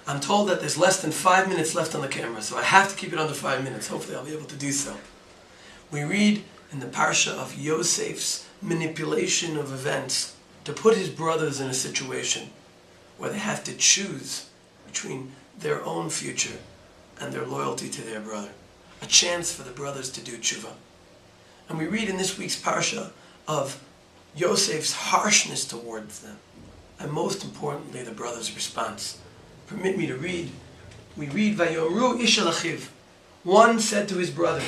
I'm told that there's less than 5 minutes left on the camera, so I have to keep it under 5 minutes. Hopefully I'll be able to do so. We read in the Parsha of Yosef's manipulation of events to put his brothers in a situation where they have to choose between their own future and their loyalty to their brother. A chance for the brothers to do tshuva. And we read in this week's Parsha of Yosef's harshness towards them, and most importantly, the brothers' response. Permit me to read. We read, Vayomru ish el achiv. One said to his brother,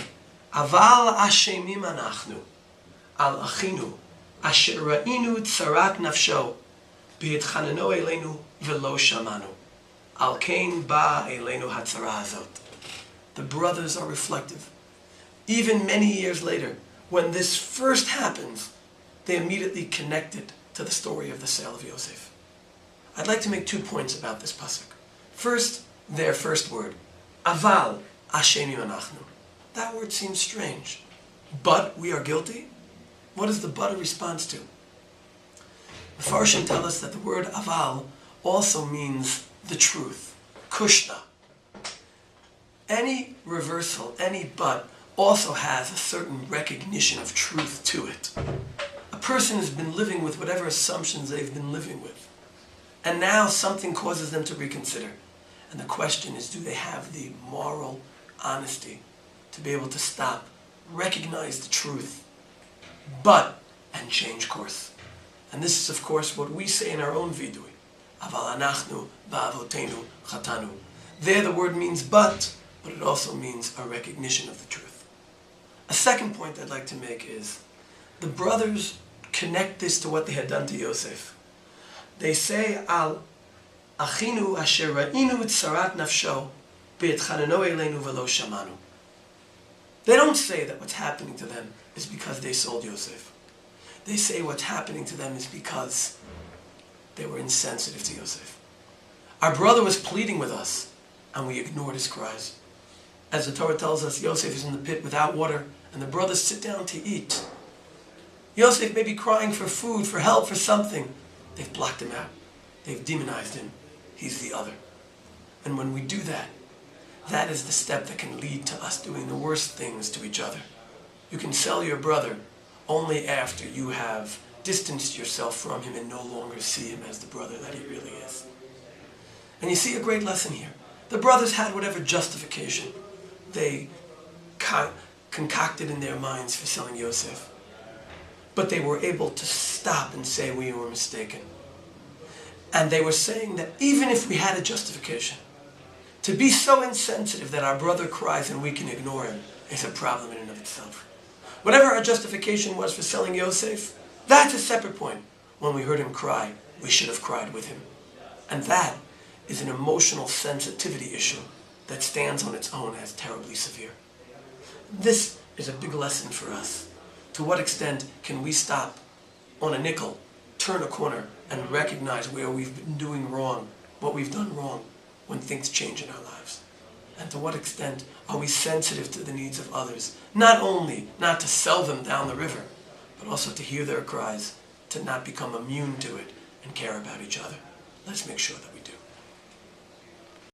Aval ashemim anachnu, al achinu, asher ra'inu tzarat nafsho, b'yitchaneno eleinu velo shamanu, al kein ba eleinu hatzara hazot. The brothers are reflective. Even many years later, when this first happens, they immediately connect it to the story of the sale of Yosef. I'd like to make 2 points about this pasuk. First, their first word, Aval Ashemim Anachnu. That word seems strange. But we are guilty? What is the but a response to? The Farshim tell us that the word Aval also means the truth, Kushna. Any reversal, any but, also has a certain recognition of truth to it. A person has been living with whatever assumptions they've been living with. And now something causes them to reconsider. And the question is, do they have the moral honesty to be able to stop, recognize the truth, and change course? And this is, of course, what we say in our own vidui. Aval anachnu ba'avotenu chatanu. There the word means but it also means a recognition of the truth. A second point I'd like to make is, the brothers connect this to what they had done to Yosef. They say, Al achinu asher ra'inu tzarat nafsho b'yitchaneno eleinu velo shamanu. They don't say that what's happening to them is because they sold Yosef. They say what's happening to them is because they were insensitive to Yosef. Our brother was pleading with us, and we ignored his cries. As the Torah tells us, Yosef is in the pit without water, and the brothers sit down to eat. Yosef may be crying for food, for help, for something. They've blocked him out. They've demonized him. He's the other. And when we do that, that is the step that can lead to us doing the worst things to each other. You can sell your brother only after you have distanced yourself from him and no longer see him as the brother that he really is. And you see a great lesson here. The brothers had whatever justification they concocted in their minds for selling Yosef. But they were able to stop and say we were mistaken. And they were saying that even if we had a justification, to be so insensitive that our brother cries and we can ignore him is a problem in and of itself. Whatever our justification was for selling Yosef, that's a separate point. When we heard him cry, we should have cried with him. And that is an emotional sensitivity issue that stands on its own as terribly severe. This is a big lesson for us. To what extent can we stop on a nickel, turn a corner, and recognize where we've been doing wrong, what we've done wrong, when things change in our lives? And to what extent are we sensitive to the needs of others, not only not to sell them down the river, but also to hear their cries, to not become immune to it and care about each other? Let's make sure that